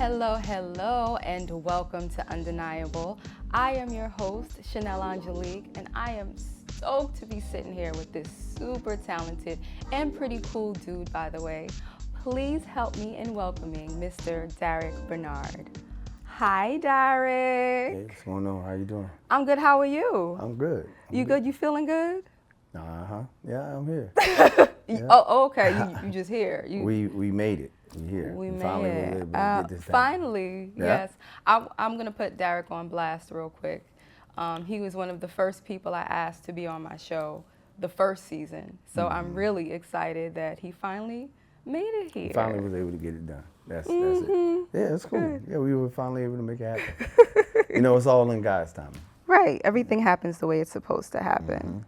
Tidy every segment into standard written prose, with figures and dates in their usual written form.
Hello, hello, and welcome to Undeniable. I am your host, Chanelle Angelique, and I am stoked to be sitting here with this super talented and pretty cool dude, by the way. Please help me in welcoming Mr. Darik Bernard. Hi, Darik. Hey, what's going on? How you doing? I'm good. How are you? I'm good. You good? You feeling good? Uh-huh. Yeah, I'm here. Yeah. Oh, okay. You just here. We made it. We here. We made finally it. was able to get this done. Finally, Yeah? yes. I'm going to put Darik on blast real quick. He was one of the first people I asked to be on my show the first season. So I'm really excited that he finally made it here. Finally was able to get it done. That's it. Yeah, it's cool. Good. Yeah, we were finally able to make it happen. It's all in God's timing. Right. Everything happens the way it's supposed to happen.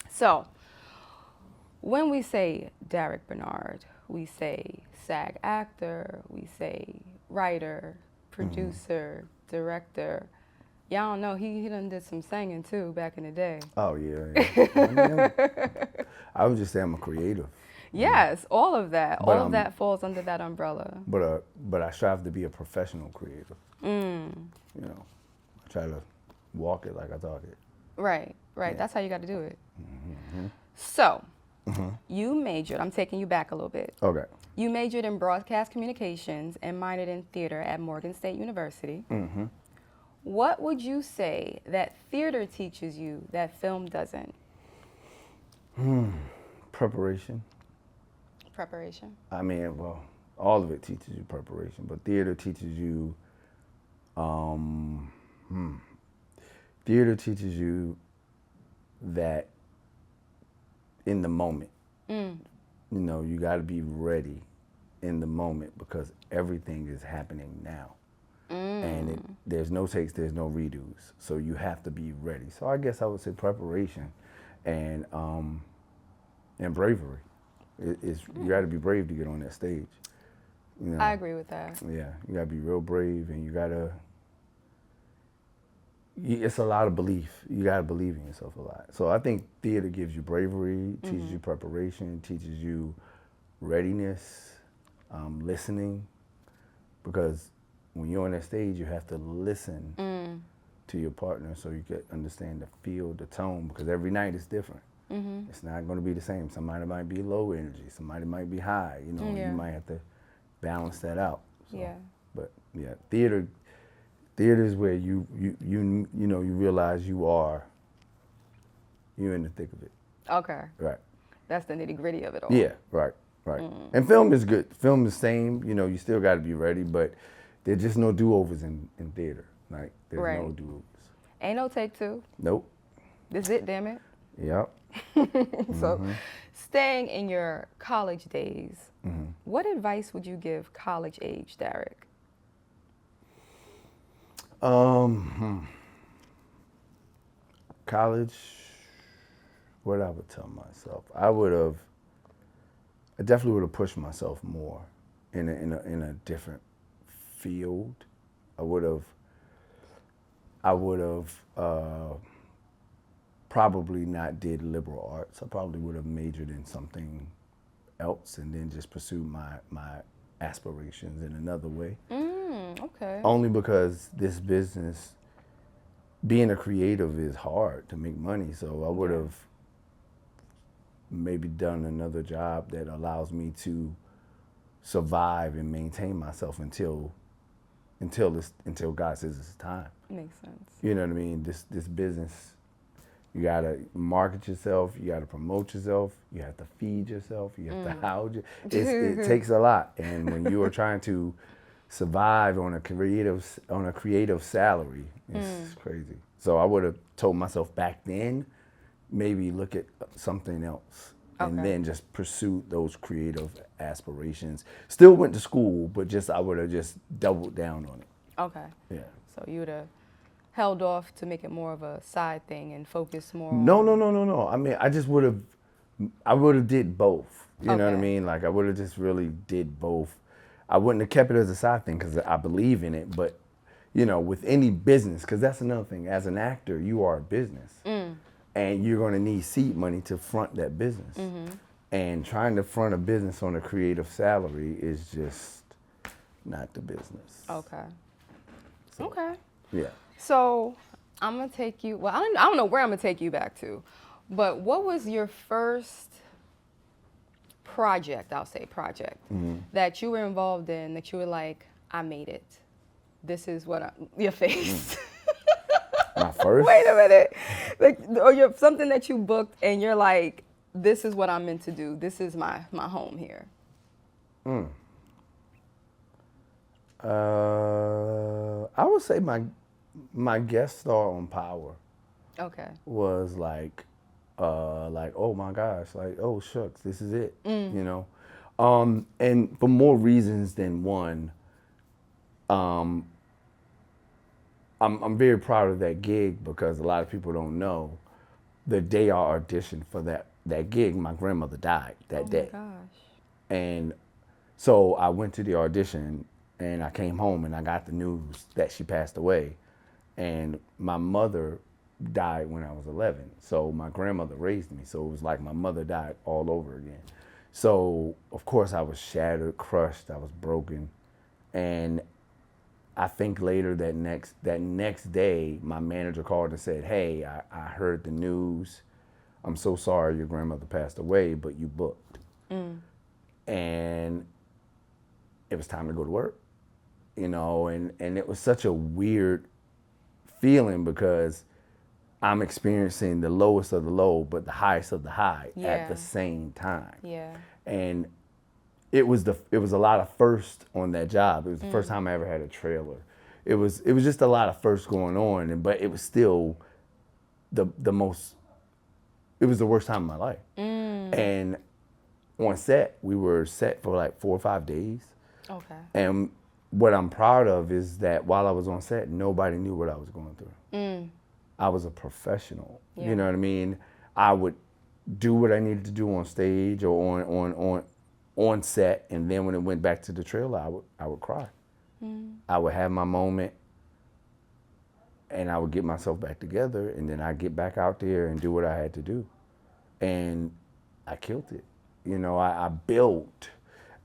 So, when we say Darik Bernard, we say SAG actor, we say writer, producer, director. Y'all know he done did some singing too back in the day. Oh, yeah. I would just say I'm a creative. Yes, all of that. But, all of that falls under that umbrella. But I strive to be a professional creative. I try to walk it like I talk it. Right. Yeah. That's how you got to do it. So, you majored, I'm taking you back a little bit. Okay. You majored in broadcast communications and minored in theater at Morgan State University. What would you say that theater teaches you that film doesn't? Preparation. Preparation. I mean, well, all of it teaches you preparation, but theater teaches you, that in the moment, you got to be ready in the moment because everything is happening now. And there's no takes, there's no redos. So you have to be ready. So I guess I would say preparation and bravery. You got to be brave to get on that stage. I agree with that. Yeah, you got to be real brave, and you got to. It's a lot of belief. You got to believe in yourself a lot. So I think theater gives you bravery, teaches you preparation, teaches you readiness, listening, because when you're on that stage, you have to listen to your partner so you can understand the feel, the tone, because every night is different. It's not going to be the same. Somebody might be low energy. Somebody might be high. You might have to balance that out. So, Yeah. But yeah, theater is where you realize you're in the thick of it. Okay. Right. That's the nitty gritty of it all. Yeah. Right. And film is good. Film is the same. You still got to be ready, but there's just no do-overs in theater. Like there's no do-overs. Ain't no take two. Nope. This is it, damn it. Yep. So, staying in your college days, what advice would you give college-age Darik? College, what I would tell myself, I definitely would have pushed myself more in a different field. I would have probably not did liberal arts. I probably would have majored in something else and then just pursued my aspirations in another way. Okay. Only because this business, being a creative is hard to make money. So I would have maybe done another job that allows me to survive and maintain myself until God says it's time. Makes sense. You know what I mean? This business, you gotta market yourself, you gotta promote yourself, you have to feed yourself, you have to house it takes a lot. And when you are trying to survive on a creative salary, it's crazy. So I would have told myself back then, maybe look at something else. And then just pursue those creative aspirations. Still went to school, but I would have just doubled down on it. Okay. Yeah. So you would have held off to make it more of a side thing and focus more No. on... I mean, I would have did both. You know what I Okay. mean? Like I would have just really did both. I wouldn't have kept it as a side thing because I believe in it. But, with any business, because that's another thing. As an actor, you are a business. And you're going to need seed money to front that business. And trying to front a business on a creative salary is just not the business. Okay. So, Okay. Yeah. So I'm gonna take you. Well, I don't know where I'm gonna take you back to, but what was your first project? I'll say project that you were involved in that you were like, I made it. This is what your face. My first. Wait a minute. Like, or you're something that you booked and you're like, this is what I'm meant to do. This is my home here. I would say my guest star on Power Okay. was like oh my gosh, like oh shucks, this is it, you know, and for more reasons than one. I'm very proud of that gig because a lot of people don't know the day I auditioned for that gig, my grandmother died that day. Oh my gosh. And so I went to the audition and I came home and I got the news that she passed away. And my mother died when I was 11. So my grandmother raised me. So it was like my mother died all over again. So of course I was shattered, crushed, I was broken. And I think later that next day, my manager called and said, hey, I heard the news. I'm so sorry your grandmother passed away, but you booked. And it was time to go to work, you know, and it was such a weird feeling because I'm experiencing the lowest of the low, but the highest of the high at the same time. Yeah. And it was a lot of firsts on that job. It was the first time I ever had a trailer. It was just a lot of firsts going on, but it was still the most. It was the worst time of my life. And on set, we were set for like 4 or 5 days. Okay. And what I'm proud of is that while I was on set, nobody knew what I was going through. I was a professional. Yeah. You know what I mean? I would do what I needed to do on stage or on set, and then when it went back to the trailer, I would cry. I would have my moment, and I would get myself back together, and then I'd get back out there and do what I had to do. And I killed it. You know, I built,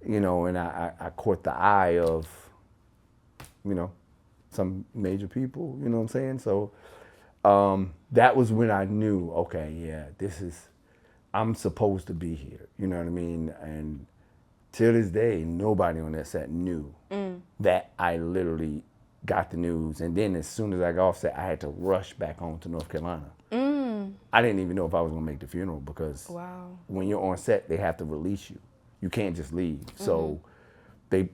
you know, and I caught the eye of, you know, some major people, you know what I'm saying? So that was when I knew, okay, yeah, I'm supposed to be here, you know what I mean? And till this day, nobody on that set knew that I literally got the news. And then as soon as I got off set, I had to rush back home to North Carolina. I didn't even know if I was gonna make the funeral because when you're on set, they have to release you. You can't just leave. So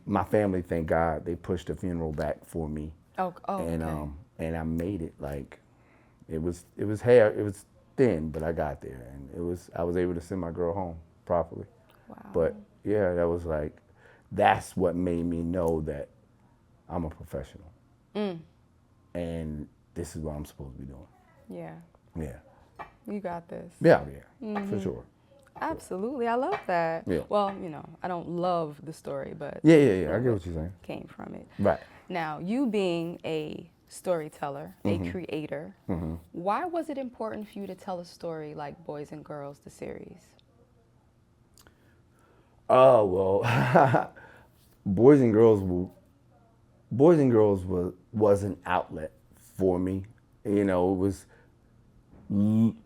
my family, thank God, they pushed the funeral back for me. And I made it. Like it was thin, but I got there, and I was able to send my girl home properly. Wow. But yeah, that's what made me know that I'm a professional. And this is what I'm supposed to be doing. Yeah. Yeah. You got this. Yeah, for sure. Absolutely. I love that. Yeah. Well, you know, I don't love the story, but Yeah. I get what you're saying. came from it. Right. Now, you being a storyteller, a creator, why was it important for you to tell a story like Boys and Girls, the series? Oh, well, Boys and Girls was an outlet for me. You know,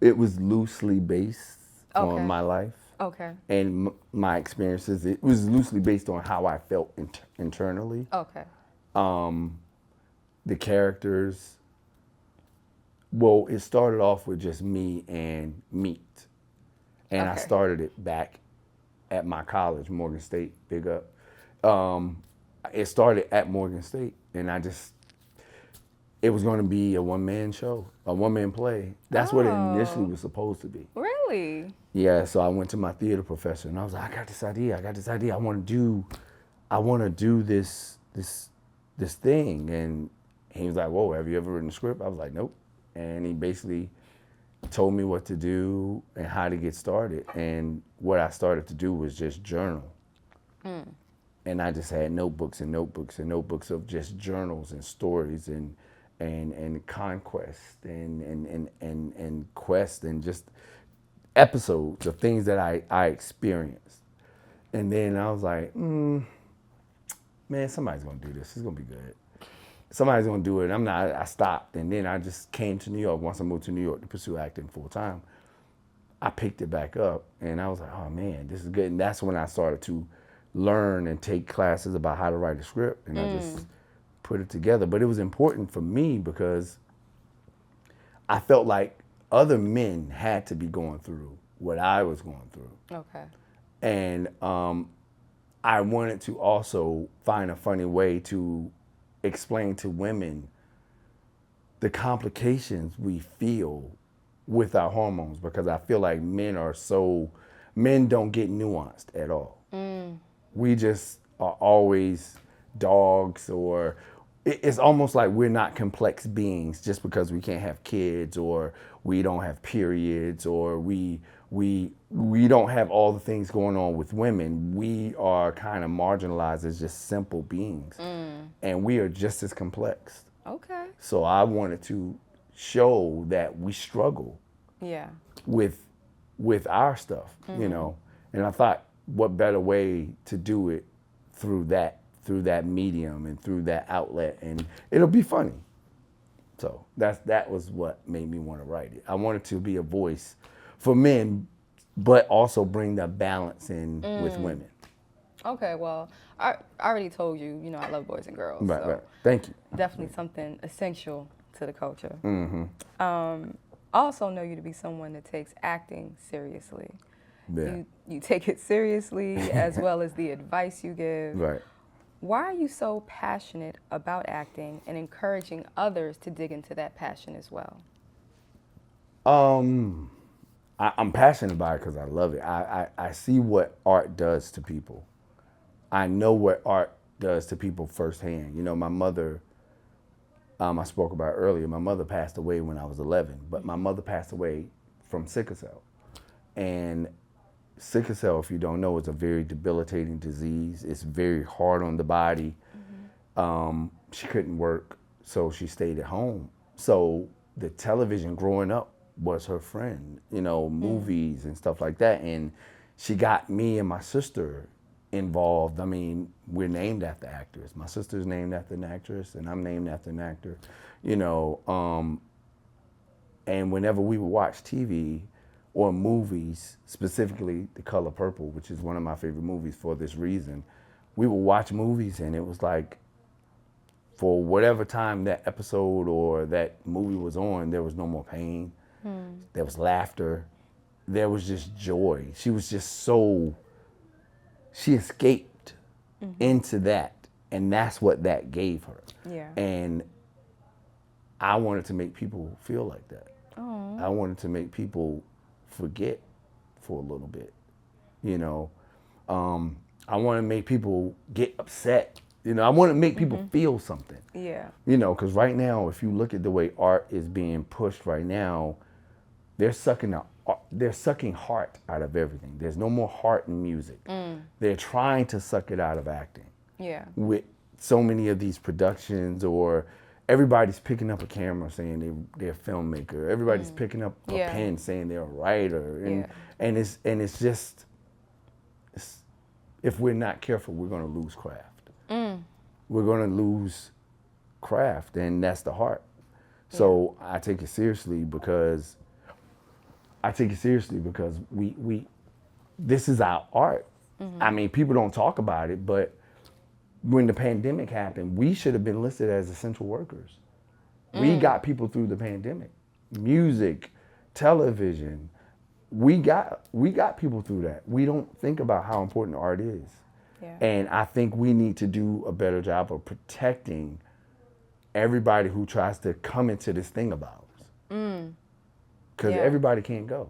it was loosely based on my life. Okay. And my experiences. It was loosely based on how I felt internally. Okay. The characters, well, it started off with just me and meat. And I started it back at my college, Morgan State, big up. It started at Morgan State, and it was going to be a one-man show, a one-man play. That's what it initially was supposed to be. Really? Yeah, so I went to my theater professor, and I was like, I got this idea. I want to do this thing. And he was like, whoa, have you ever written a script? I was like, nope. And he basically told me what to do and how to get started. And what I started to do was just journal. And I just had notebooks and notebooks and notebooks of just journals and stories and conquest and quest and just episodes of things that I experienced. And then I was like, man, somebody's gonna do this. It's gonna be good. Somebody's gonna do it. I stopped, and then I just came to New York. Once I moved to New York to pursue acting full time, I picked it back up, and I was like, oh man, this is good. And that's when I started to learn and take classes about how to write a script, and I just put it together. But it was important for me because I felt like other men had to be going through what I was going through. Okay. And I wanted to also find a funny way to explain to women the complications we feel with our hormones, because I feel like men don't get nuanced at all. We just are always dogs, or it's almost like we're not complex beings just because we can't have kids, or we don't have periods, or we don't have all the things going on with women. We are kind of marginalized as just simple beings, and we are just as complex. Okay. So I wanted to show that we struggle with our stuff, you know. And I thought, what better way to do it through that medium and through that outlet, and it'll be funny. So that was what made me want to write it. I wanted to be a voice for men, but also bring the balance in with women. Okay, well, I already told you, I love boys and girls. Right, so right. Thank you. Definitely something essential to the culture. I also know you to be someone that takes acting seriously. Yeah. You take it seriously, as well as the advice you give. Right. Why are you so passionate about acting and encouraging others to dig into that passion as well? I'm passionate about it because I love it. I see what art does to people. I know what art does to people firsthand. My mother, I spoke about earlier, my mother passed away when I was 11, but my mother passed away from sickle cell. And sickle cell, if you don't know, is a very debilitating disease. It's very hard on the body. She couldn't work, so she stayed at home. So the television growing up was her friend, movies and stuff like that. And she got me and my sister involved. I mean, we're named after actors. My sister's named after an actress, and I'm named after an actor, and whenever we would watch TV or movies, specifically The Color Purple, which is one of my favorite movies for this reason, we would watch movies, and it was like, for whatever time that episode or that movie was on, there was no more pain. There was laughter. There was just joy. She was just she escaped into that, and that's what that gave her. Yeah. And I wanted to make people feel like that. Oh. I wanted to make people forget for a little bit, I want to make people get upset. I want to make people feel something. Yeah. Because right now, if you look at the way art is being pushed right now, they're sucking heart out of everything. There's no more heart in music. They're trying to suck it out of acting. Yeah. With so many of these productions, or everybody's picking up a camera saying they're a filmmaker. Everybody's picking up a pen saying they're a writer. And it's just, if we're not careful, we're going to lose craft. We're going to lose craft, and that's the heart. So I take it seriously because we this is our art. I mean, people don't talk about it, but when the pandemic happened, we should have been listed as essential workers. We got people through the pandemic. Music, television, we got people through that. We don't think about how important art is. Yeah. And I think we need to do a better job of protecting everybody who tries to come into this thing of ours. Because everybody can't go.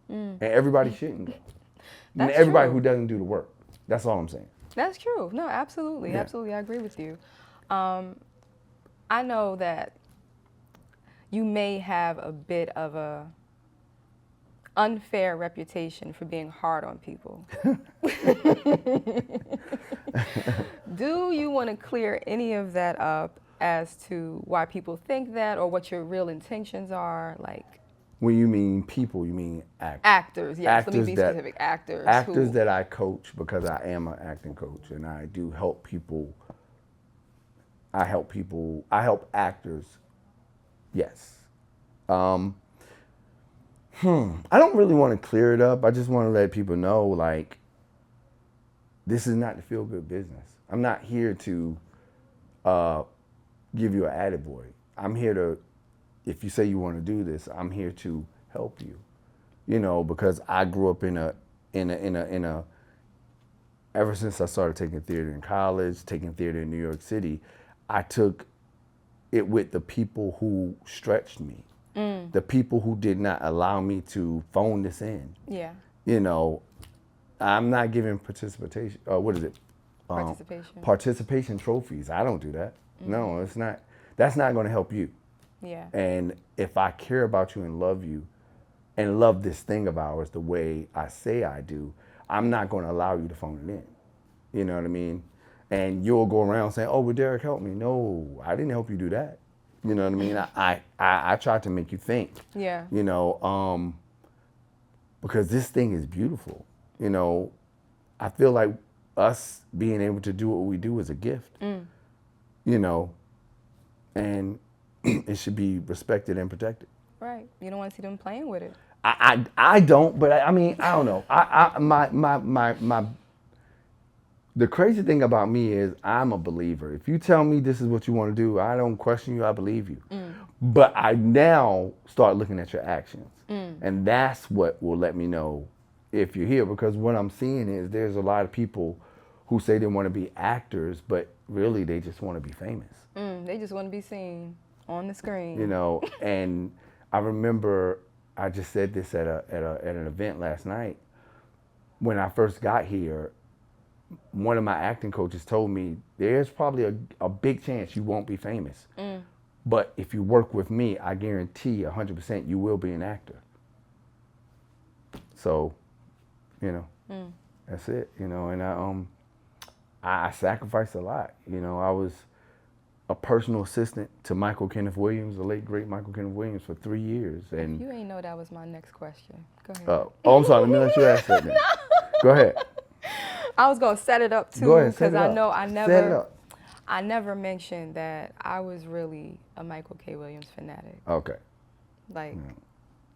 And everybody shouldn't go. And everybody who doesn't do the work. That's all I'm saying. That's true. No, absolutely. Yeah. Absolutely. I agree with you. I know that you may have a bit of a unfair reputation for being hard on people. Do you want to clear any of that up as to why people think that, or what your real intentions are? Like, when you mean people, you mean actors. Actors, yes. Let me be specific. Actors that I coach, because I am an acting coach, and I do help people I help people. I help actors. Yes. I don't really want to clear it up. I just want to let people know, like, this is not the feel-good business. I'm not here to give you an attaboy. I'm here to, if you say you want to do this, I'm here to help you. You know, because I grew up in a ever since I started taking theater in college, taking theater in New York City, I took it with the people who stretched me, the people who did not allow me to phone this in. Yeah. You know, I'm not giving participation, what is it? Participation trophies. I don't do that. No, it's not. That's not going to help you. Yeah. And if I care about you and love you and love this thing of ours the way I say I do, I'm not going to allow you to phone it in. You know what I mean? And you'll go around saying, oh, well, Darik helped me. No, I didn't help you do that. You know what I mean? I tried to make you think. Yeah. You know, because this thing is beautiful. You know, I feel like us being able to do what we do is a gift. You know, and it should be respected and protected. Right. You don't want to see them playing with it. I don't, but I mean, I don't know. The crazy thing about me is I'm a believer. If you tell me this is what you want to do, I don't question you, I believe you. But I now start looking at your actions. And that's what will let me know if you're here, because what I'm seeing is there's a lot of people who say they want to be actors, but really they just want to be famous. They just want to be seen on the screen. You know, and I remember I just said this at an event last night. When I first got here, one of my acting coaches told me there's probably a big chance you won't be famous. But if you work with me, I guarantee 100% you will be an actor. So, you know, that's it. You know, and I sacrificed a lot. You know, I was a personal assistant to Michael Kenneth Williams, the late great Michael Kenneth Williams, for 3 years. And you ain't know that was my next question. Go ahead. Oh, I'm sorry. Let me let you ask that then. Go ahead. I was gonna set it up too, because I know I never mentioned that I was really a Michael K. Williams fanatic. Okay. Like.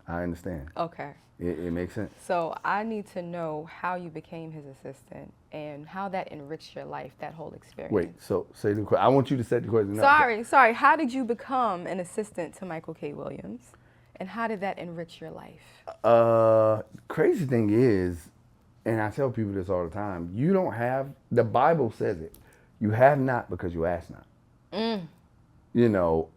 I understand. Okay. It makes sense. So I need to know how you became his assistant and how that enriched your life, that whole experience. Wait, so say the question. I want you to set the question up. Sorry. How did you become an assistant to Michael K. Williams? And how did that enrich your life? Crazy thing is, and I tell people this all the time, you don't have, the Bible says it, you have not because you ask not. You know,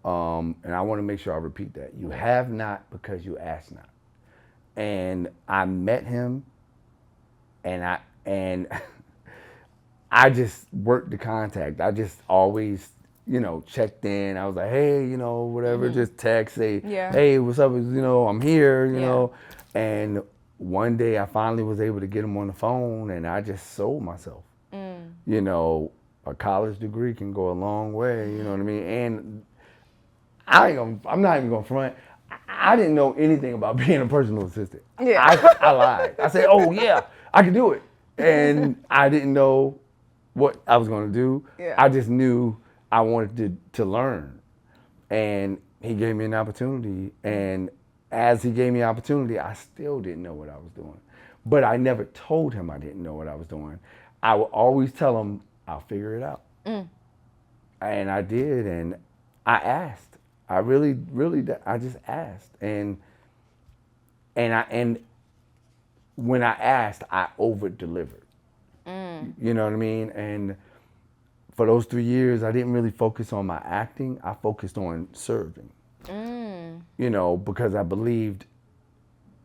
and I want to make sure I repeat that. You have not because you ask not. And I met him, and I just worked the contact. I just always, you know, checked in. I was like, hey, you know, whatever, just text, say, hey, what's up? You know, I'm here, you know. And one day I finally was able to get him on the phone, and I just sold myself. You know, a college degree can go a long way, you know what I mean? And I'm not even gonna front. I didn't know anything about being a personal assistant. I lied. I said, oh yeah, I can do it. And I didn't know what I was gonna do. I just knew I wanted to learn. And he gave me an opportunity. And as he gave me an opportunity, I still didn't know what I was doing. But I never told him I didn't know what I was doing. I would always tell him, I'll figure it out. And I did, and I asked. I really, I just asked. And when I asked, I over-delivered. You know what I mean? And for those 3 years, I didn't really focus on my acting. I focused on serving. You know, because I believed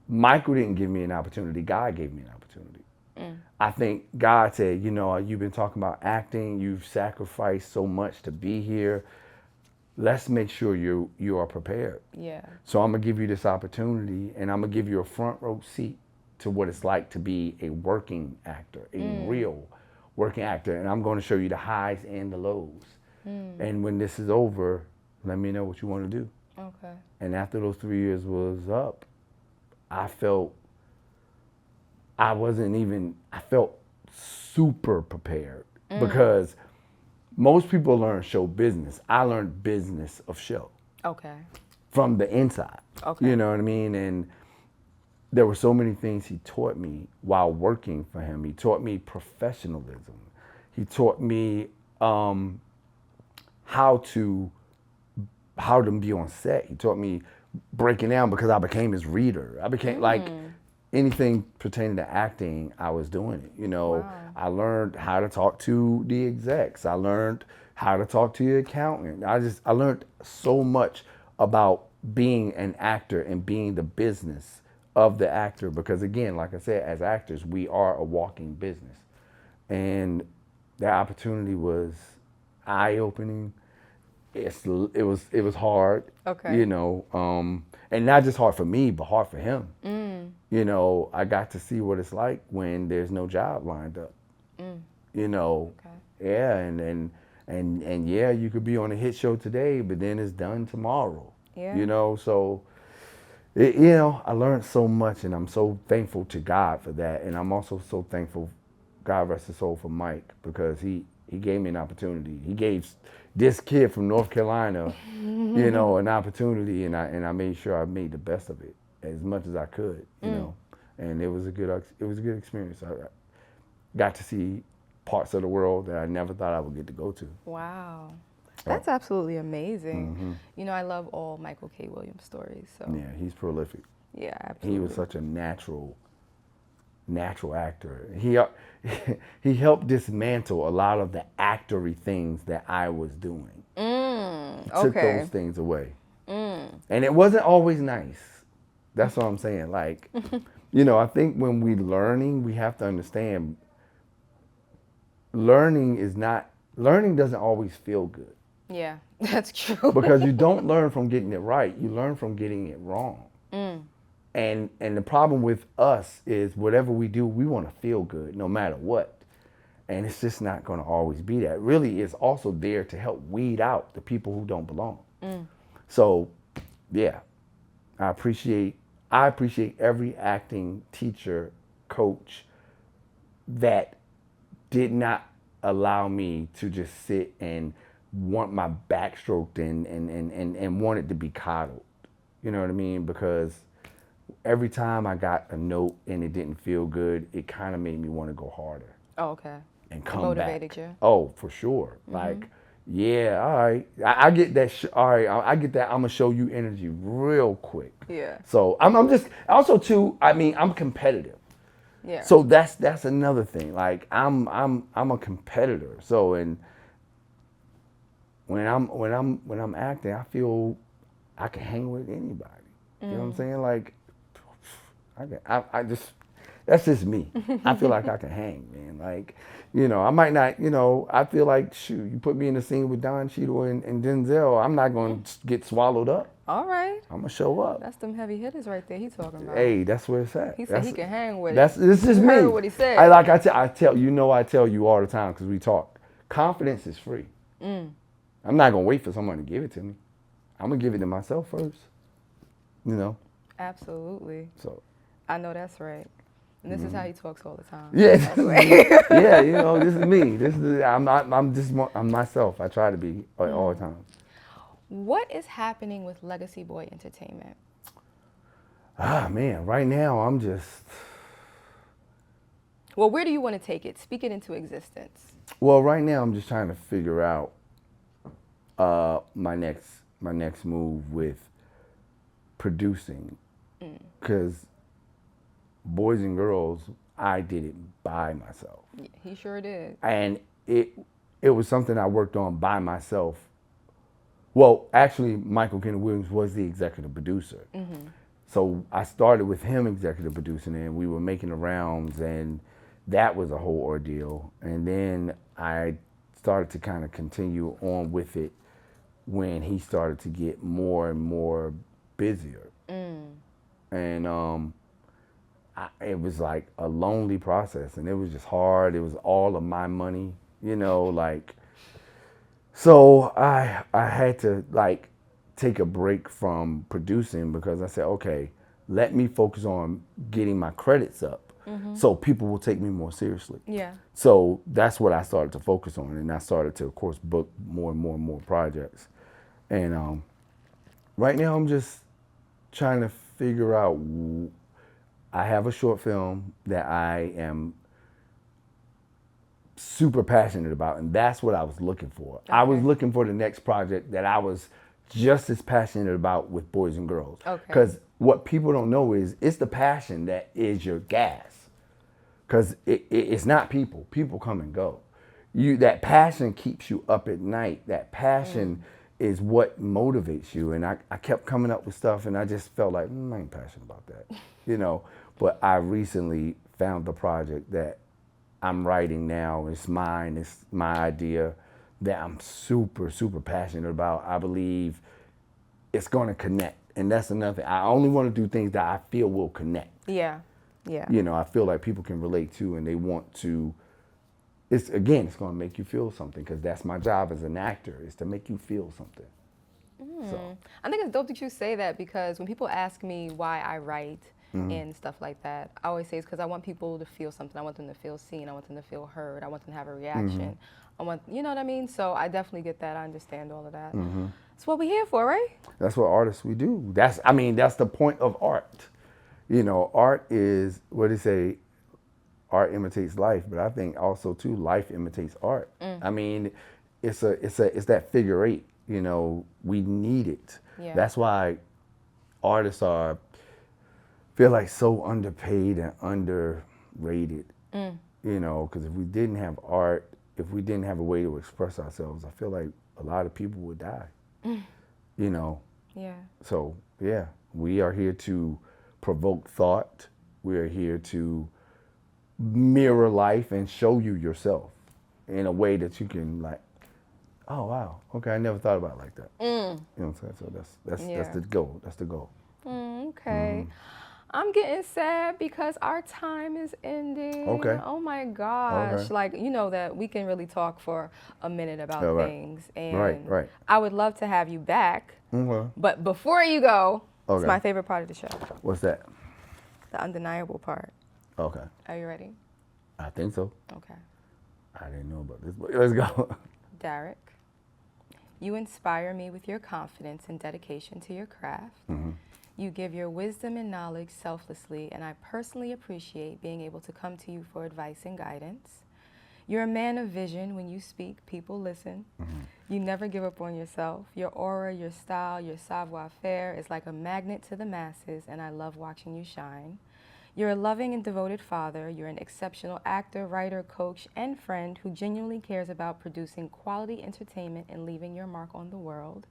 Michael didn't give me an opportunity. God gave me an opportunity. I think God said, you know, you've been talking about acting. You've sacrificed so much to be here. Let's make sure you are prepared. So I'm going to give you this opportunity, and I'm going to give you a front row seat to what it's like to be a working actor, a real working actor. And I'm going to show you the highs and the lows. And when this is over, let me know what you want to do. Okay. And after those 3 years was up, I felt super prepared because most people learn show business. I learned business of show Okay. from the inside. Okay. You know what I mean? And there were so many things he taught me while working for him. He taught me professionalism. He taught me how to be on set. He taught me breaking down because I became his reader. I became like anything pertaining to acting, I was doing it. You know, Wow. I learned how to talk to the execs. I learned how to talk to the accountant. I learned so much about being an actor and being the business of the actor, because again, like I said, as actors, we are a walking business. And that opportunity was eye-opening. It was hard, Okay. you know, and not just hard for me, but hard for him. You know, I got to see what it's like when there's no job lined up. You know, Okay. yeah, and yeah, you could be on a hit show today, but then it's done tomorrow. Yeah. You know, so you know, I learned so much, and I'm so thankful to God for that, and I'm also so thankful, God rest his soul, for Mike, because he gave me an opportunity. He gave this kid from North Carolina, you know, an opportunity, and I made sure I made the best of it as much as I could, you know, and it was a good experience. I got to see parts of the world that I never thought I would get to go to. Wow. That's absolutely amazing. You know, I love all Michael K. Williams stories. So Yeah, he's prolific. yeah, absolutely. He was such a natural actor. He helped dismantle a lot of the actory things that I was doing. He took those things away. And it wasn't always nice. That's what I'm saying. Like, you know, I think when we're learning, we have to understand learning doesn't always feel good. Yeah, that's true. Because you don't learn from getting it right. You learn from getting it wrong. And the problem with us is whatever we do, we want to feel good no matter what. And it's just not going to always be that. Really, it's also there to help weed out the people who don't belong. So, yeah, I appreciate every acting teacher, coach that did not allow me to just sit and want my back stroked and want it to be coddled. You know what I mean? Because every time I got a note and it didn't feel good, it kind of made me want to go harder. Oh, okay. And come motivated back. You. Oh, for sure. Like, yeah, all right. I get that. All right, I get that. I'm gonna show you energy real quick. Yeah. So I'm just also too. I mean, I'm competitive. Yeah. So that's another thing. Like I'm a competitor. So and when I'm acting, I feel I can hang with anybody. You know what I'm saying? Like I just that's just me. I feel like I can hang, man. Like, you know, I might not, you know, I feel like, shoot, you put me in the scene with Don Cheadle and Denzel, I'm not going to get swallowed up. All right. I'm going to show up. That's them heavy hitters right there he talking about. Hey, that's where it's at. He said he can hang with This is you me. heard what he said. I tell you all the time because we talk. Confidence is free. I'm not going to wait for someone to give it to me. I'm going to give it to myself first. You know? Absolutely. So. I know that's right. And this is how he talks all the time. Yeah, yeah, you know, this is me. I'm myself. I try to be all the time. What is happening with Legacy Boy Entertainment? Ah, man, right now I'm just. Well, where do you want to take it? Speak it into existence. Well, right now I'm just trying to figure out my next move with producing, because Boys and Girls, I did it by myself. Yeah, he sure did. And it was something I worked on by myself. Well, actually, Michael Kenneth Williams was the executive producer. So I started with him executive producing, and we were making the rounds, and that was a whole ordeal. And then I started to kind of continue on with it when he started to get more and more busier. And it was like a lonely process, and it was just hard. It was all of my money, you know, like. So I had to like take a break from producing because I said, okay, let me focus on getting my credits up So people will take me more seriously. Yeah. So that's what I started to focus on, and I started to, of course, book more and more and more projects. And right now, I'm just trying to figure out. I have a short film that I am super passionate about, and that's what I was looking for. Okay. I was looking for the next project that I was just as passionate about with boys and girls. Because what people don't know is it's the passion that is your gas. Because it's not people. People come and go. That passion keeps you up at night. That passion is what motivates you. And I kept coming up with stuff, and I just felt like, I ain't passionate about that, you know. But I recently found the project that I'm writing now. It's mine. It's my idea that I'm super, super passionate about. I believe it's going to connect. And that's another thing. I only want to do things that I feel will connect. Yeah. Yeah. You know, I feel like people can relate to, and they want to. It's going to make you feel something, because that's my job as an actor, is to make you feel something. So. I think it's dope that you say that, because when people ask me why I write and stuff like that, I always say it's because I want people to feel something. I want them to feel seen. I want them to feel heard. I want them to have a reaction. I want, you know what I mean? So I definitely get that. I understand all of that. That's what we're here for, right? That's what artists we do. That's the point of art. You know, art is, what do you say? Art imitates life, but I think also too, life imitates art. I mean, it's that figure eight. You know, we need it. Yeah. That's why artists feel like so underpaid and underrated. You know, because if we didn't have art, if we didn't have a way to express ourselves, I feel like a lot of people would die. You know. Yeah. So yeah, we are here to provoke thought. We are here to mirror life and show you yourself in a way that you can, like, oh wow, okay, I never thought about it like that. You know what I'm saying? So that's the goal. That's the goal. Okay. I'm getting sad because our time is ending. Okay. Oh my gosh. Okay. Like, you know that we can really talk for a minute about things. And right. I would love to have you back. Okay. But before you go, it's my favorite part of the show. What's that? The undeniable part. Okay. Are you ready? I think so. Okay. I didn't know about this, but let's go. Darik, you inspire me with your confidence and dedication to your craft. You give your wisdom and knowledge selflessly, and I personally appreciate being able to come to you for advice and guidance. You're a man of vision. When you speak, people listen. You never give up on yourself. Your aura, your style, your savoir-faire is like a magnet to the masses, and I love watching you shine. You're a loving and devoted father. You're an exceptional actor, writer, coach, and friend who genuinely cares about producing quality entertainment and leaving your mark on the world.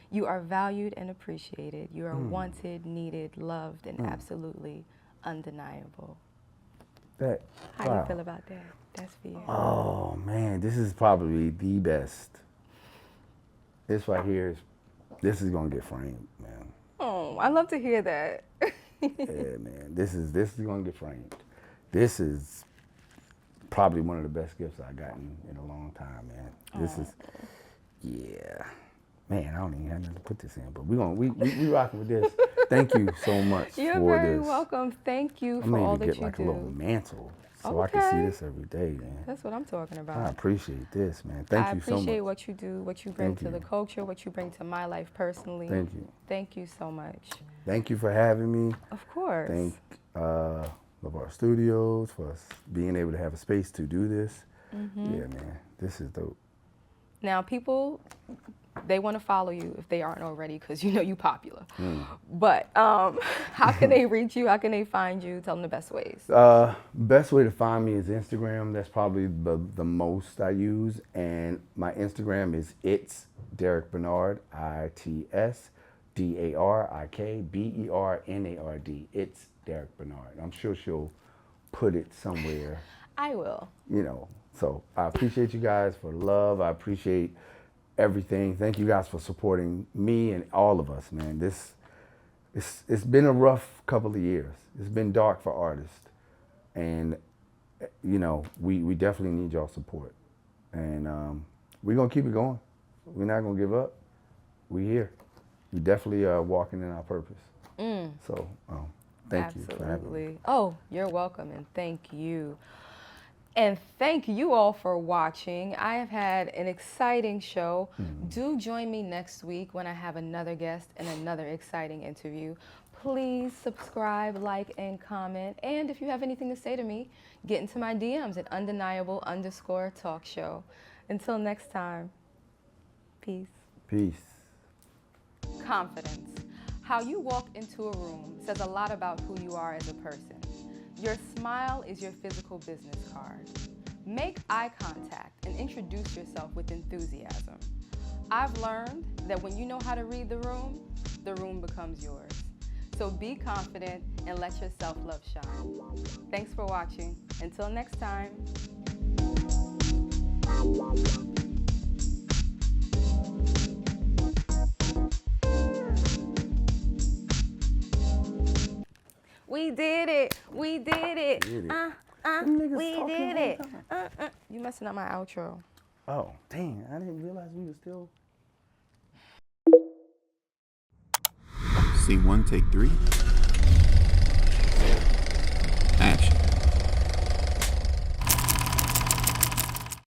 You are valued and appreciated. You are wanted, needed, loved, and absolutely undeniable. How do you feel about that? That's for you. Oh man, this is probably the best. This right here this is gonna get framed, man. Oh, I love to hear that. Yeah, man. This is gonna get framed. This is probably one of the best gifts I've gotten in a long time, man. This is, yeah. Man, I don't even have nothing to put this in, but we rocking with this. Thank you so much You're for very this. welcome. Thank you I'm for all gonna that get you like do. a little mantle so I can see this every day, man. That's what I'm talking about. I appreciate this, man. Thank you so much. I appreciate what you do, what you bring to the culture, what you bring to my life personally. Thank you. Thank you so much. Thank you for having me. Of course. Thank LeVar Studios for us being able to have a space to do this. Yeah, man. This is dope. Now, people, they want to follow you if they aren't already, because you know you popular. But how can they reach you? How can they find you? Tell them the best ways. Best way to find me is Instagram. That's probably the most I use. And my Instagram is It's Darik Bernard, ITSDARIKBERNARD. It's Darik Bernard. I'm sure she'll put it somewhere. I will. You know, so I appreciate you guys for the love. I appreciate everything. Thank you guys for supporting me and all of us, man. It's been a rough couple of years. It's been dark for artists. And, you know, we definitely need y'all support. And we're going to keep it going. We're not going to give up. We're here. We definitely are walking in our purpose. So Thank you for having me. Absolutely. Oh, you're welcome, and thank you. And thank you all for watching. I have had an exciting show. Do join me next week when I have another guest and another exciting interview. Please subscribe, like, and comment. And if you have anything to say to me, get into my DMs at undeniable_talkshow. Until next time, peace. Peace. Confidence. How you walk into a room says a lot about who you are as a person. Your smile is your physical business card. Make eye contact and introduce yourself with enthusiasm. I've learned that when you know how to read the room becomes yours. So be confident and let your self-love shine. Thanks for watching. Until next time. We did it. We did it. We did it. You messing up my outro. Oh, dang. I didn't realize we were still. C1, take 3.